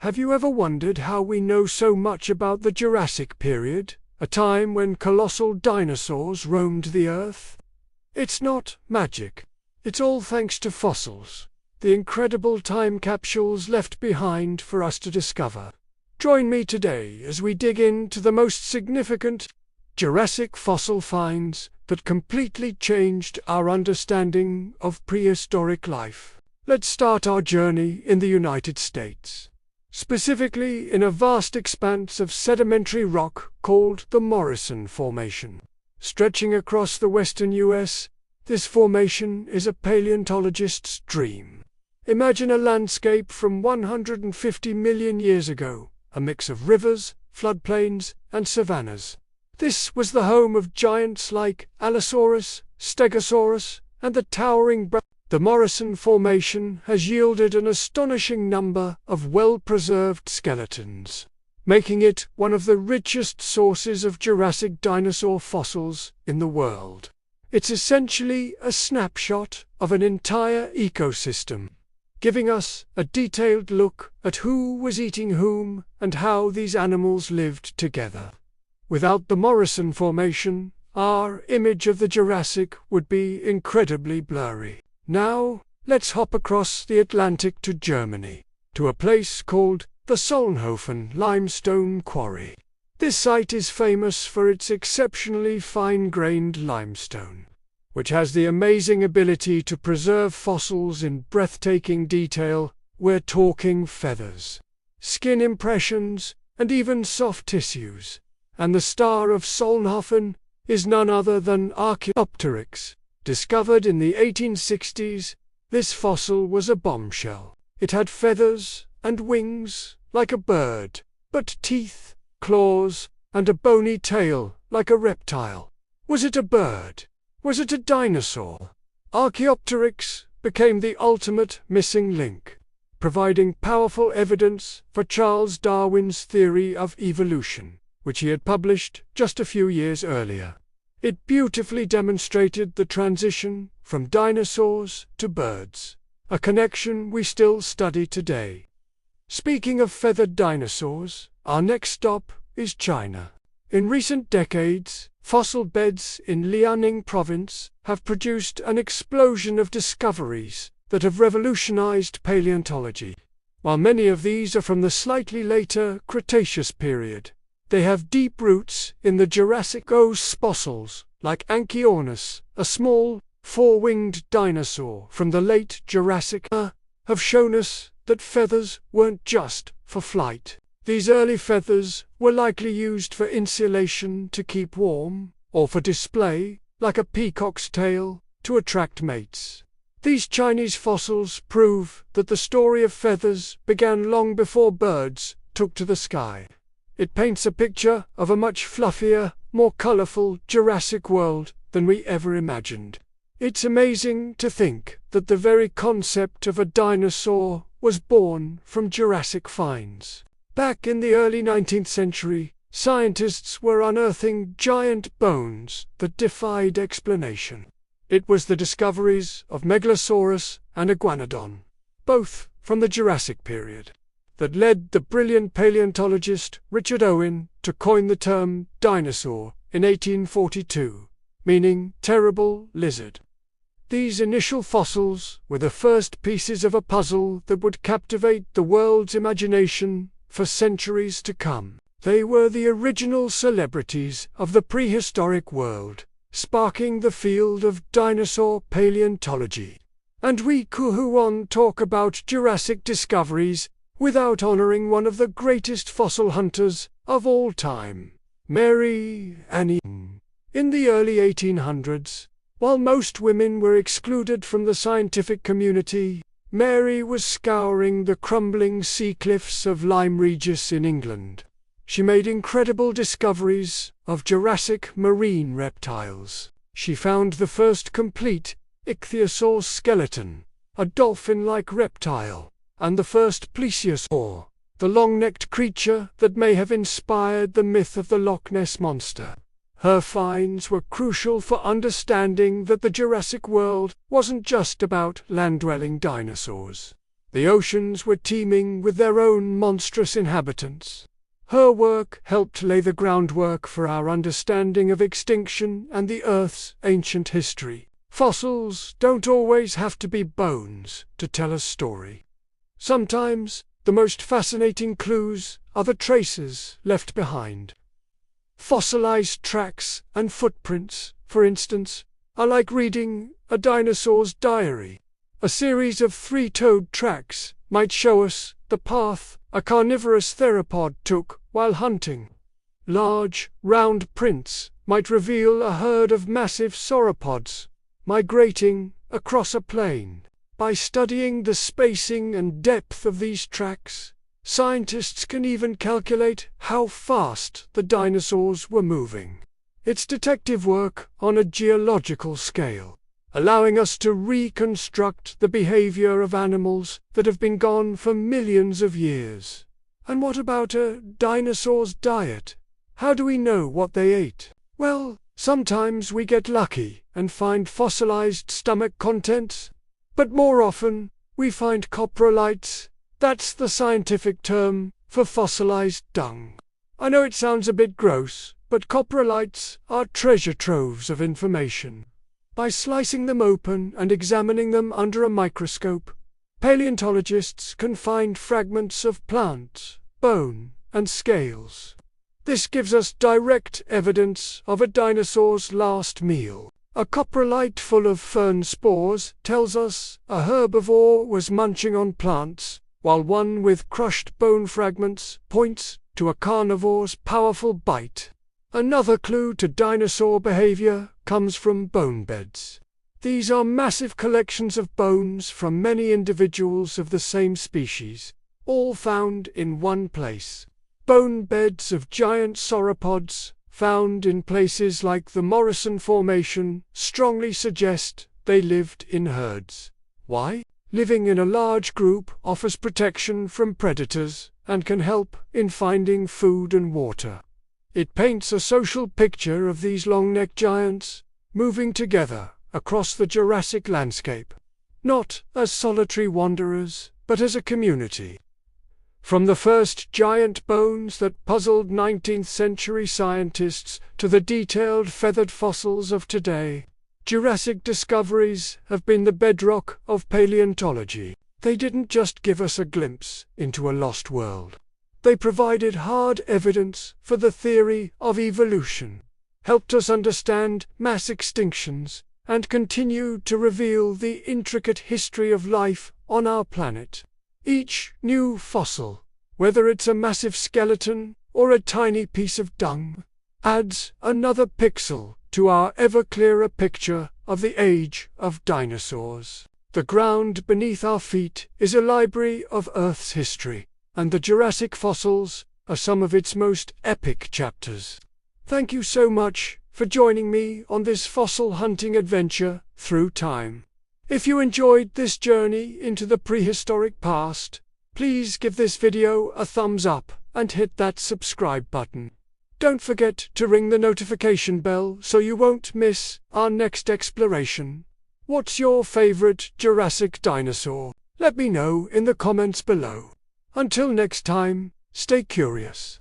Have you ever wondered how we know so much about the Jurassic period, a time when colossal dinosaurs roamed the Earth? It's not magic. It's all thanks to fossils, the incredible time capsules left behind for us to discover. Join me today as we dig into the most significant Jurassic fossil finds that completely changed our understanding of prehistoric life. Let's start our journey in the United States, specifically in a vast expanse of sedimentary rock called the Morrison Formation. Stretching across the western U.S., this formation is a paleontologist's dream. Imagine a landscape from 150 million years ago, a mix of rivers, floodplains, and savannas. This was the home of giants like Allosaurus, Stegosaurus, and the towering The Morrison Formation has yielded an astonishing number of well-preserved skeletons, making it one of the richest sources of Jurassic dinosaur fossils in the world. It's essentially a snapshot of an entire ecosystem, giving us a detailed look at who was eating whom and how these animals lived together. Without the Morrison Formation, our image of the Jurassic would be incredibly blurry. Now, let's hop across the Atlantic to Germany, to a place called the Solnhofen Limestone Quarry. This site is famous for its exceptionally fine-grained limestone, which has the amazing ability to preserve fossils in breathtaking detail. We're talking feathers, skin impressions, and even soft tissues. And the star of Solnhofen is none other than Archaeopteryx. Discovered in the 1860s, this fossil was a bombshell. It had feathers and wings like a bird, but teeth, claws, and a bony tail like a reptile. Was it a bird? Was it a dinosaur? Archaeopteryx became the ultimate missing link, providing powerful evidence for Charles Darwin's theory of evolution, which he had published just a few years earlier. It beautifully demonstrated the transition from dinosaurs to birds, a connection we still study today. Speaking of feathered dinosaurs, our next stop is China. In recent decades, fossil beds in Liaoning province have produced an explosion of discoveries that have revolutionized paleontology. While many of these are from the slightly later Cretaceous period, they have deep roots in the Jurassic. Fossils, like Anchiornis, a small, four-winged dinosaur from the late Jurassic, have shown us that feathers weren't just for flight. These early feathers were likely used for insulation to keep warm, or for display, like a peacock's tail, to attract mates. These Chinese fossils prove that the story of feathers began long before birds took to the sky. It paints a picture of a much fluffier, more colorful Jurassic world than we ever imagined. It's amazing to think that the very concept of a dinosaur was born from Jurassic finds. Back in the early 19th century, scientists were unearthing giant bones that defied explanation. It was the discoveries of Megalosaurus and Iguanodon, both from the Jurassic period, that led the brilliant paleontologist Richard Owen to coin the term dinosaur in 1842, meaning terrible lizard. These initial fossils were the first pieces of a puzzle that would captivate the world's imagination for centuries to come. They were the original celebrities of the prehistoric world, sparking the field of dinosaur paleontology. And we can't talk about Jurassic discoveries without honoring one of the greatest fossil hunters of all time, Mary Annie. In the early 1800s, while most women were excluded from the scientific community, Mary was scouring the crumbling sea cliffs of Lyme Regis in England. She made incredible discoveries of Jurassic marine reptiles. She found the first complete ichthyosaur skeleton, a dolphin-like reptile, and the first plesiosaur, the long-necked creature that may have inspired the myth of the Loch Ness Monster. Her finds were crucial for understanding that the Jurassic world wasn't just about land-dwelling dinosaurs. The oceans were teeming with their own monstrous inhabitants. Her work helped lay the groundwork for our understanding of extinction and the Earth's ancient history. Fossils don't always have to be bones to tell a story. Sometimes the most fascinating clues are the traces left behind. Fossilized tracks and footprints, for instance, are like reading a dinosaur's diary. A series of three-toed tracks might show us the path a carnivorous theropod took while hunting. Large, round prints might reveal a herd of massive sauropods migrating across a plain. By studying the spacing and depth of these tracks, scientists can even calculate how fast the dinosaurs were moving. It's detective work on a geological scale, allowing us to reconstruct the behavior of animals that have been gone for millions of years. And what about a dinosaur's diet? How do we know what they ate? Well, sometimes we get lucky and find fossilized stomach contents, but more often we find coprolites. That's the scientific term for fossilized dung. I know it sounds a bit gross, but coprolites are treasure troves of information. By slicing them open and examining them under a microscope, paleontologists can find fragments of plants, bone, and scales. This gives us direct evidence of a dinosaur's last meal. A coprolite full of fern spores tells us a herbivore was munching on plants, while one with crushed bone fragments points to a carnivore's powerful bite. Another clue to dinosaur behavior comes from bone beds. These are massive collections of bones from many individuals of the same species, all found in one place. Bone beds of giant sauropods, found in places like the Morrison Formation, strongly suggest they lived in herds. Why? Living in a large group offers protection from predators and can help in finding food and water. It paints a social picture of these long-necked giants moving together across the Jurassic landscape, not as solitary wanderers, but as a community. From the first giant bones that puzzled 19th-century scientists to the detailed feathered fossils of today, Jurassic discoveries have been the bedrock of paleontology. They didn't just give us a glimpse into a lost world. They provided hard evidence for the theory of evolution, helped us understand mass extinctions, and continue to reveal the intricate history of life on our planet. Each new fossil, whether it's a massive skeleton or a tiny piece of dung, adds another pixel to our ever-clearer picture of the age of dinosaurs. The ground beneath our feet is a library of Earth's history, and the Jurassic fossils are some of its most epic chapters. Thank you so much for joining me on this fossil hunting adventure through time. If you enjoyed this journey into the prehistoric past, please give this video a thumbs up and hit that subscribe button. Don't forget to ring the notification bell so you won't miss our next exploration. What's your favorite Jurassic dinosaur? Let me know in the comments below. Until next time, stay curious.